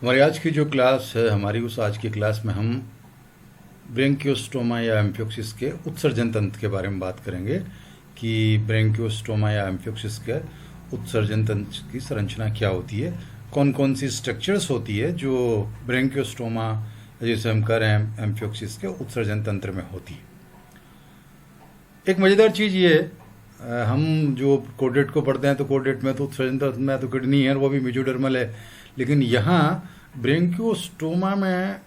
हमारी आज की जो क्लास है हमारी उस आज की क्लास में हम ब्रेंकियोस्टोमा या एम्फियोक्सिस के उत्सर्जन तंत्र के बारे में बात करेंगे कि ब्रेंकियोस्टोमा या एम्फियोक्सिस के उत्सर्जन तंत्र की संरचना क्या होती है, कौन कौन सी स्ट्रक्चर्स होती है जो ब्रेंकियोस्टोमा जैसे हम कह रहे हैं एम्फियोक्सिस के उत्सर्जन तंत्र में होती है। एक मज़ेदार चीज़ ये है, हम जो कोडेट को पढ़ते हैं तो कोडेट में तो उत्सर्जन तंत्र में तो किडनी है, वो भी मेजोडर्मल है, लेकिन यहाँ ब्रेंकियोस्टोमा में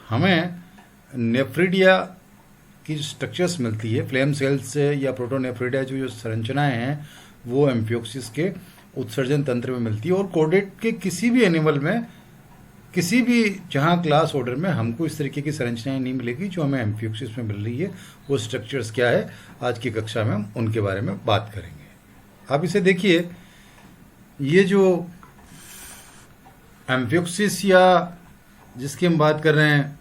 हमें नेफ्रिडिया की स्ट्रक्चर्स मिलती है, फ्लेम सेल्स से या प्रोटोनेफ्रिडिया जो संरचनाएं हैं वो एम्फियोक्सिस के उत्सर्जन तंत्र में मिलती है। और कोडेट के किसी भी एनिमल में, किसी भी जहाँ क्लास ऑर्डर में हमको इस तरीके की संरचनाएं नहीं मिलेगी जो हमें एम्फियोक्सिस में मिल रही है। वो स्ट्रक्चर्स क्या है, आज की कक्षा में हम उनके बारे में बात करेंगे। आप इसे देखिए, ये जो एम्फियोक्सिस या जिसकी हम बात कर रहे हैं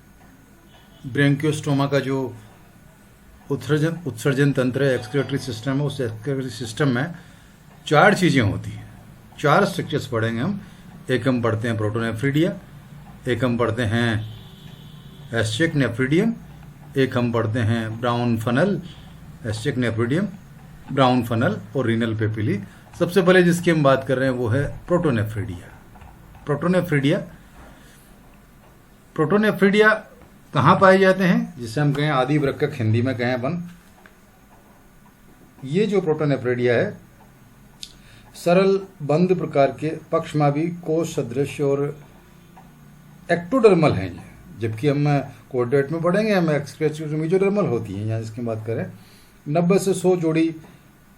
ब्रेंकियोस्टोमा का जो उत्सर्जन तंत्र है, एक्सक्रीटरी सिस्टम है, उस एक्सक्रीटरी सिस्टम में चार चीज़ें होती हैं, चार स्ट्रक्चर्स पढ़ेंगे हम। एक हम पढ़ते हैं प्रोटोनेफ्रिडिया, एक हम पढ़ते हैं एस्चेक नेफ्रिडियम, एक हम पढ़ते हैं ब्राउन फनल, एस्चेक नेफ्रिडियम, ब्राउन फनल और रीनल पेपिली। सबसे पहले जिसकी हम बात कर रहे हैं वो है प्रोटोनेफ्रिडिया। प्रोटोनेफ्रिडिया कहाँ पाए जाते हैं, जिसे हम कहें आदि वृक्क, हिंदी में कहें अपन। ये जो प्रोटोनेफ्रिडिया है सरल बंद प्रकार के पक्षमावी कोश सदृश और एक्टोडर्मल हैं ये, जबकि हम कोर्डेट में पढ़ेंगे हम एक्सक्रीटरी मेजोडर्मल होती हैं। यहाँ जिसकी बात करें 90 से 100 जोड़ी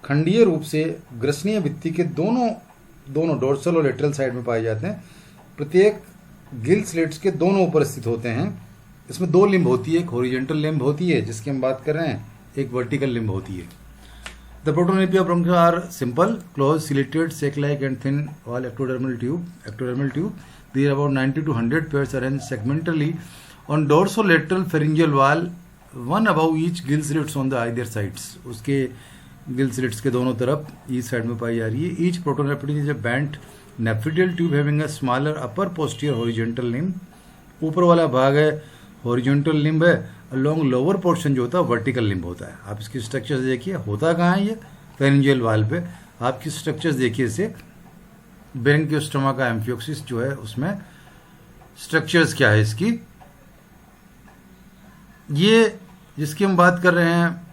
खंडीय रूप से ग्रसनीय भित्ति के दोनों डोर्सल और लेटरल साइड में पाए जाते हैं। प्रत्येक गिल स्लिट्स के दोनों ऊपर स्थित होते हैं। इसमें दो लिम्ब होती है, एक हॉरिजॉन्टल लिम्ब होती है जिसकी हम बात कर रहे हैं, एक वर्टिकल लिम्ब होती है। The protonephridia branchia are simple closed ciliated sac like and thin wall ectodermal tube. There are about 90 to 100 pairs arranged segmentally on dorsolateral pharyngeal wall, one above each gill slits on the either sides. उसके gill slits के दोनों तरफ east side में पाई जा रही है। Each protonephridia is a bent nephridial tube having a smaller upper posterior horizontal limb. ऊपर वाला भाग है हॉरिजॉन्टल लिम्ब है, अलोंग लोअर पोर्शन जो होता है वर्टिकल लिम्ब होता है। आप इसकी स्ट्रक्चर्स देखिए, होता कहाँ है ये फेरिंजियल वाल पे। आपकी स्ट्रक्चर्स देखिए, इसे ब्रेंकियोस्टोमा का एम्फियोक्सिस जो है उसमें स्ट्रक्चर्स क्या है इसकी। ये जिसकी हम बात कर रहे हैं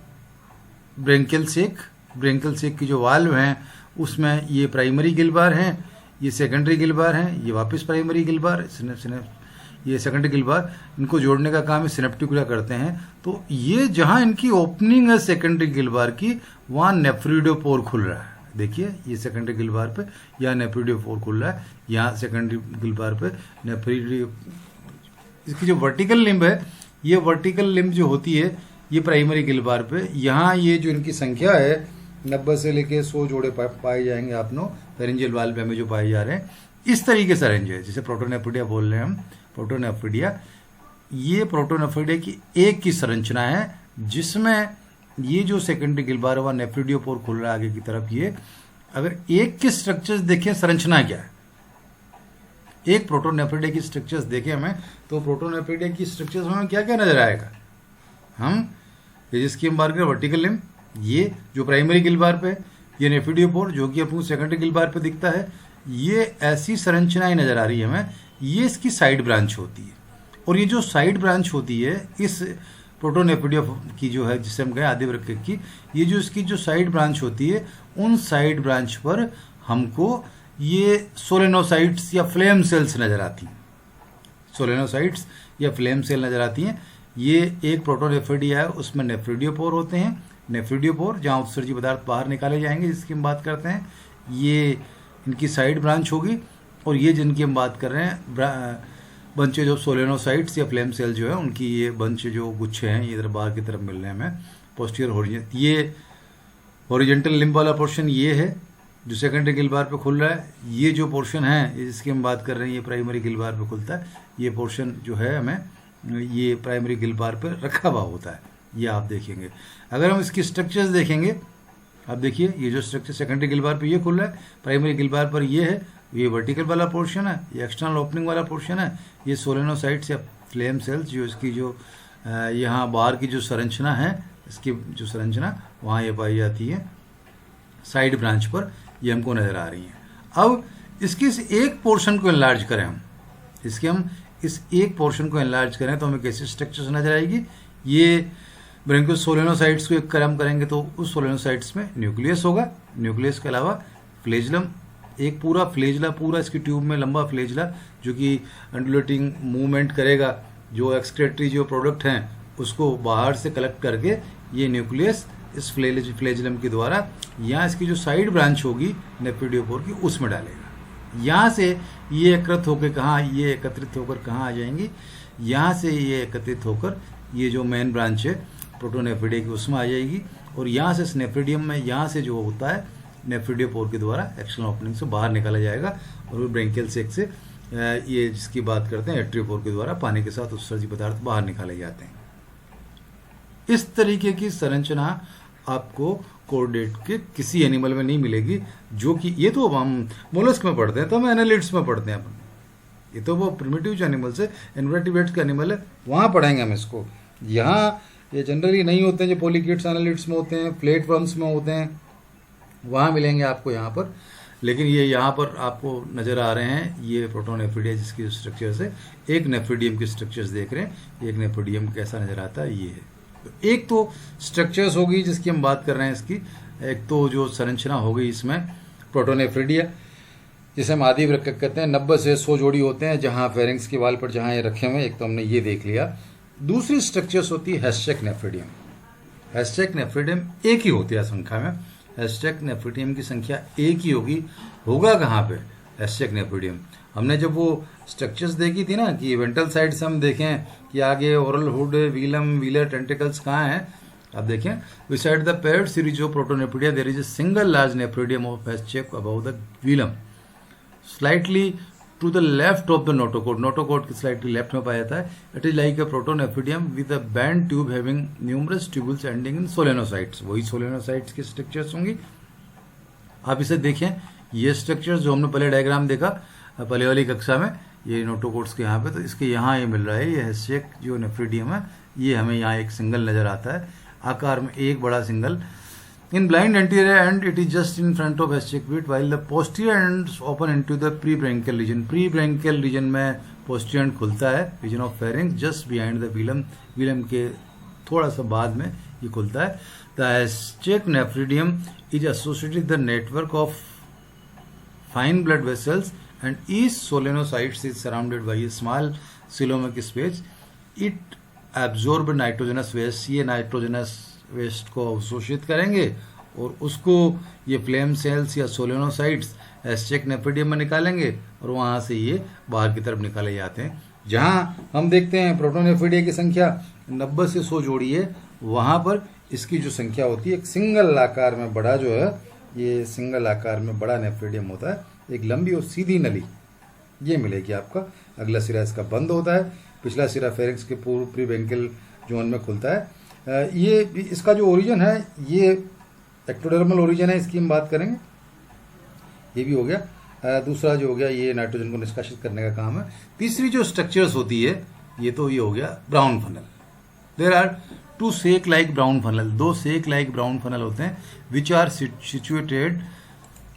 ब्रेंकियल सेक की जो वाल्व हैं उसमें ये प्राइमरी गिल बार हैं, ये सेकेंडरी गिल बार हैं, ये वापस प्राइमरी गिल बार, ये सेकेंडरी गिल बार, इनको जोड़ने का काम सिनेप्टिकुला करते हैं। तो ये जहां इनकी ओपनिंग है सेकेंडरी गिल बार की, वहां नेफ्रिडोपोर खुल रहा है। देखिए ये सेकेंडरी गिल बार पे यहाँ नेफ्रिडोपोर खुल रहा है, यहाँ सेकेंडरी गिल बार पे नेफ्रिडो। इसकी जो वर्टिकल लिम्ब है, ये वर्टिकल लिम्ब जो होती है ये प्राइमरी गिल बार पे, यहाँ ये जो इनकी संख्या है 90 से लेके 100 जोड़े पाए जाएंगे आप नो फेरिंजियल वाल्व में जो पाए जा रहे हैं। इस तरीके से अरेंज है, जिसे प्रोटोनेफ्रिडिया बोल रहे हैं हम। प्रोटोनेफ्रिडिया, ये प्रोटोनेफ्रिडिया की एक की संरचना है जिसमें ये जो सेकेंडरी गिल बार है वह नेफ्रिडियोपोर खुल रहा है आगे की तरफ। ये अगर एक के स्ट्रक्चर्स देखें, संरचना क्या है, एक प्रोटोनेफ्रिडिया की स्ट्रक्चर्स देखें हमें, तो प्रोटोनेफ्रिडिया की स्ट्रक्चर्स में क्या क्या नजर आएगा। हम जिसकी हम बात करें वर्टिकल लिम्ब, ये जो प्राइमरी गिल बार पे, ये नेफ्रिडियोपोर जो कि आपको सेकेंडरी गिल बार पे दिखता है, ये ऐसी संरचनाएं नजर आ रही है हमें। ये इसकी साइड ब्रांच होती है, और ये जो साइड ब्रांच होती है इस प्रोटोनेफ्रिडिया की जो है, जिसे हम कहें आदि वृक्क की, ये जो इसकी जो साइड ब्रांच होती है, उन साइड ब्रांच पर हमको ये सोलेनोसाइट्स या फ्लेम सेल्स नजर आती हैं। सोलेनोसाइट्स या फ्लेम सेल नजर आती हैं। ये एक प्रोटोनेफ्रिडिया है, उसमें नेफ्रिडियोपोर होते हैं। नेफ्रिडियोपोर जहाँ उत्सर्जी पदार्थ बाहर निकाले जाएंगे, जिसकी हम बात करते हैं, ये इनकी साइड ब्रांच होगी। और ये जिनकी हम बात कर रहे हैं बंच जो सोलेनोसाइट्स या फ्लेम सेल जो है, उनकी ये बंच जो गुच्छे हैं ये इधर बाहर की तरफ मिल रहे हैं हमें पोस्टीरियर हॉरिजॉन्टल। ये हॉरिजॉन्टल लिम्ब वाला पोर्शन ये है जो सेकेंडरी गिल बार पे खुल रहा है। ये जो पोर्शन है जिसकी हम बात कर रहे हैं, ये प्राइमरी गिल बार पे खुलता है। ये पोर्शन जो है हमें ये प्राइमरी गिल बार पे रखा हुआ होता है, ये आप देखेंगे। अगर हम इसकी स्ट्रक्चर्स देखेंगे, आप देखिए ये जो स्ट्रक्चर सेकेंडरी गिल बार पे ये खुल रहा है, प्राइमरी गिल बार पर ये है, ये वर्टिकल वाला पोर्शन है, ये एक्सटर्नल ओपनिंग वाला पोर्शन है, ये सोलेनोसाइट्स या फ्लेम सेल्स जो इसकी जो यहाँ बाहर की जो संरचना है, इसकी जो संरचना वहाँ ये पाई जाती है साइड ब्रांच पर, ये हमको नज़र आ रही है। अब इसके इस एक पोर्शन को एनलार्ज करें हम इस एक पोर्शन को एनलार्ज करें तो हमें कैसी स्ट्रक्चर्स नजर आएगी। ये ब्रेंकियो सोलेनोसाइट्स को एक क्रम करेंगे तो उस सोलेनोसाइट्स में न्यूक्लियस होगा, न्यूक्लियस के अलावा फ्लेजलम, एक पूरा फ्लेजला, पूरा इसकी ट्यूब में लंबा फ्लेजला जो कि अंडुलेटिंग मूवमेंट करेगा, जो एक्सक्रेटरी जो प्रोडक्ट हैं उसको बाहर से कलेक्ट करके ये न्यूक्लियस इस फ्लेजलम के द्वारा यहाँ इसकी जो साइड ब्रांच होगी नेफ्रिडियोपोर की उसमें डालेगा। यहाँ से ये एकत्रित होकर कहाँ आ जाएंगी, यहाँ से ये एकत्रित होकर ये जो मेन ब्रांच है प्रोटोनेफ्रिडिया की उसमें आ जाएगी, और यहाँ से नेफ्रिडियम में यहाँ से जो होता है नेफ्रिडियोपोर के द्वारा एक्सटर्नल ओपनिंग से बाहर निकाला जाएगा, और वो ब्रेंकियल सेक से ये जिसकी बात करते हैं एट्रियोपोर के द्वारा पानी के साथ उत्सर्जी पदार्थ बाहर निकाले जाते हैं। इस तरीके की संरचना आपको कोर्डेट के किसी एनिमल में नहीं मिलेगी, जो कि ये तो हम मोलस्क में पढ़ते हैं, तो हम एनालिड्स में पढ़ते हैं अपन, ये तो वो प्रिमिटिव जो एनिमल्स है, इन्वर्टिब्रेट्स के एनिमल है, वहाँ पढ़ेंगे हम इसको। यहाँ ये जनरली नहीं होते हैं, जो पोलिकेट्स एनालिड्स में होते हैं, प्लेट वर्म्स में होते हैं, वहाँ मिलेंगे आपको यहाँ पर। लेकिन ये यहाँ पर आपको नज़र आ रहे हैं ये प्रोटोनेफ्रिडिया जिसकी स्ट्रक्चर्स है, एक नेफ्रिडियम की स्ट्रक्चर्स देख रहे हैं, एक नेफ्रिडियम कैसा नज़र आता है ये है। एक तो स्ट्रक्चर्स होगी जिसकी हम बात कर रहे हैं इसकी, एक तो जो संरचना हो गई इसमें प्रोटोनेफ्रिडिया जिसे हम आदि वृक्क कहते हैं, 90 से 100 जोड़ी होते हैं जहां फेरिंक्स के वाल पर जहां ये रखे हुए हैं, एक तो हमने ये देख लिया। दूसरी स्ट्रक्चर्स होती है हैशटैग नेफ्रिडियम। हैशटैग नेफ्रिडियम एक ही होती है संख्या में, हैशटैग नेफ्रिडियम की संख्या एक ही होगी। होगा कहाँ पे हैशटैग नेफ्रिडियम? हमने जब वो स्ट्रक्चर्स देखी थी ना कि वेंट्रल साइड से हम देखें कि आगे oral hood, velum, wheeler, tentacles कहाँ हैं, आप देखें beside the paired series of protonephridia there is a single large nephridium of हैशटैग above the velum slightly to the left of the notochord. Notochord के स्लाइटली लेफ्ट में पाया जाता है। It is like a protonephridium with a bent tube having numerous tubules ending in solenocytes. वही solenocytes की structures होंगी। आप इसे देखें, ये स्ट्रक्चर्स जो हमने पहले डायग्राम देखा पहले वाली कक्षा में, ये नोटोकोट्स के यहाँ पे, तो इसके यहाँ ये मिल रहा है, ये हैशटैग जो नेफ्रिडियम है ये हमें यहाँ एक सिंगल नजर आता है, आकार में एक बड़ा single. In blind anterior end it is just in front of हैशटैग pit while the posterior ends open into the pre branchial region. Pre branchial region में पोस्टीरियर एंड खुलता है, region of pharynx just behind the velum, velum के थोड़ा सा बाद में ये खुलता है। द हैशटैग nephridium is associated the network of fine blood vessels and each solenocytes is surrounded by a small coelomic space. It absorb nitrogenous waste, ये nitrogenous waste को अवशोषित करेंगे और उसको ये फ्लेम सेल्स या सोलेनोसाइट्स हैशटैग नेफ्रिडियम में निकालेंगे और वहाँ से ये बाहर की तरफ निकाले जाते हैं। जहाँ हम देखते हैं प्रोटोनेफ्रिडिया की संख्या 90 से 100 जोड़ी है, वहाँ पर इसकी जो संख्या होती है एक सिंगल आकार में बड़ा जो है, ये सिंगल आकार में बड़ा नेफ्रिडियम होता है, एक लंबी और सीधी नली ये मिलेगी आपका। अगला सिरा इसका बंद होता है, पिछला सिरा फेरिंक्स के पूर्व प्री ब्रेंकियल जोन में खुलता है। ये इसका जो ओरिजिन है ये एक्टोडर्मल ओरिजिन है, इसकी हम बात करेंगे। ये भी हो गया। दूसरा जो हो गया ये नाइट्रोजन को निष्कासित करने का काम है। तीसरी जो स्ट्रक्चर्स होती है ये तो ये हो गया brown funnel. There are two sac like brown funnel, दो सेक लाइक ब्राउन फनल होते हैं which are situated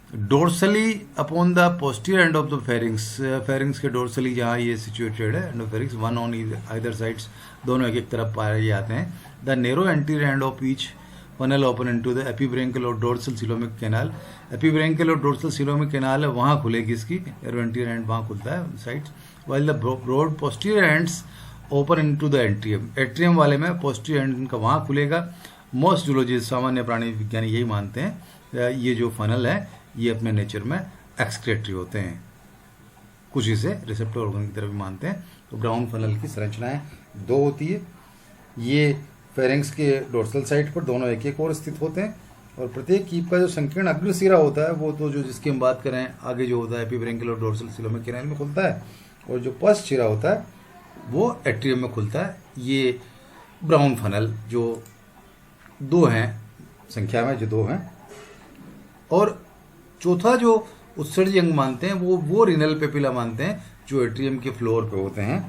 dorsally upon the posterior end of the pharynx. Pharynx के डोर्सली जहाँ ये सिचुएटेड है, and pharynx one on either sides, दोनों एक एक तरफ पाए जाते हैं। The narrow anterior end of each funnel open into the epibranchial और डोर्सल सिलोमिक कैनाल। एपीब्रेंकियल और डोर्सल सिलोमिक कैनाल है, वहाँ खुलेगी इसकी, नेरो एंटीरियर एंड वहाँ खुलता है sides, while the broad posterior ends open into the atrium. Atrium वाले में पोस्टीरियर एंड इनका वहाँ खुलेगा। मोस्ट जूलॉजिस्ट, सामान्य प्राणी विज्ञानी यही मानते हैं ये जो फनल है ये अपने नेचर में एक्सक्रेटरी होते हैं, कुछ इसे रिसेप्टर ऑर्गन की तरफ भी मानते हैं। तो ब्राउन फनल की संरचनाएं दो होती है, ये फेरिंक्स के डोर्सल साइड पर दोनों एक एक और स्थित होते हैं, और प्रत्येक कीप का जो संकीर्ण अग्र सिरा होता है वो तो जो जिसकी हम बात करें आगे जो होता है एपीब्रेंकियल और डोर्सल सिलोमिक कैनाल में खुलता है, और जो पश्च सिरा होता है वो एट्रियम में खुलता है। ये ब्राउन फनल जो दो हैं संख्या में, जो दो हैं। और चौथा जो उत्सर्जी अंग मानते हैं वो रीनल पेपिला मानते हैं जो एट्रियम के फ्लोर पे होते हैं।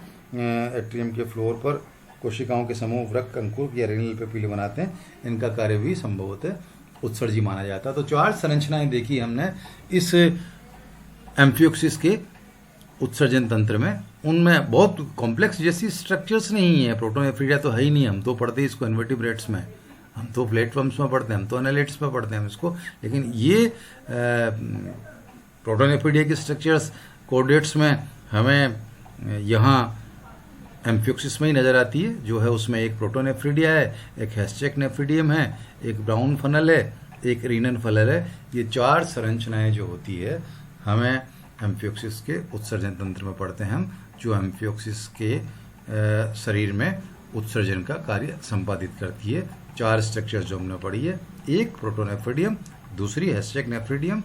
एट्रियम के फ्लोर पर कोशिकाओं के समूह वृक्क, अंकुर या रीनल पेपिले बनाते हैं। इनका कार्य भी संभवतः उत्सर्जी माना जाता है। तो 4 संरचनाएं देखी हमने इस एम्फियोक्सिस के उत्सर्जन तंत्र में। उनमें बहुत कॉम्प्लेक्स जैसी स्ट्रक्चर्स नहीं है, प्रोटोनेफ्रिडिया तो है ही नहीं। हम तो पढ़ते हैं इसको इन्वर्टिब्रेट्स में, हम तो प्लेटफॉर्म्स में पढ़ते हैं, हम तो एनालिट्स में पढ़ते हैं इसको। लेकिन ये प्रोटोनेफ्रिडिया की स्ट्रक्चर्स कोडेट्स में हमें यहाँ एम्फियोक्सिस में ही नज़र आती है। जो है उसमें एक प्रोटोनेफ्रिडिया है, एक हैशचेक नेफ्रिडियम है, एक ब्राउन फनल है, एक रीनन फनल है। ये 4 संरचनाएं जो होती है हमें एम्फियोक्सिस के उत्सर्जन तंत्र में पढ़ते हैं हम, जो एम्फियोक्सिस के शरीर में उत्सर्जन का कार्य संपादित करती है। 4 स्ट्रक्चर जो हमने पढ़ी है, एक प्रोटोनेफ्रिडियम, दूसरी हैशचेक नेफ्रिडियम,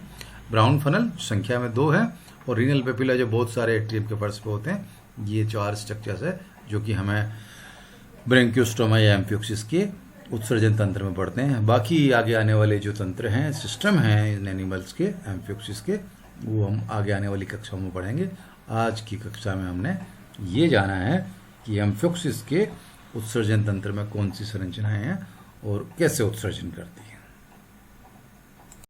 ब्राउन फनल संख्या में 2 है, और रीनल पेपिला जो बहुत सारे एट्रियम के फर्श पे होते हैं। ये 4 स्ट्रक्चर्स है जो कि हमें ब्रेंकियोस्टोमा या एम्फियोक्सिस के उत्सर्जन तंत्र में पढ़ते हैं। बाकी आगे आने वाले जो तंत्र हैं, सिस्टम हैं इन एनिमल्स के, एम्फियोक्सिस के, वो हम आगे आने वाली कक्षाओं में पढ़ेंगे। आज की कक्षा में हमने ये जाना है कि एम्फियोक्सिस के उत्सर्जन तंत्र में कौन सी संरचनाएं हैं और कैसे उत्सर्जन करती हैं।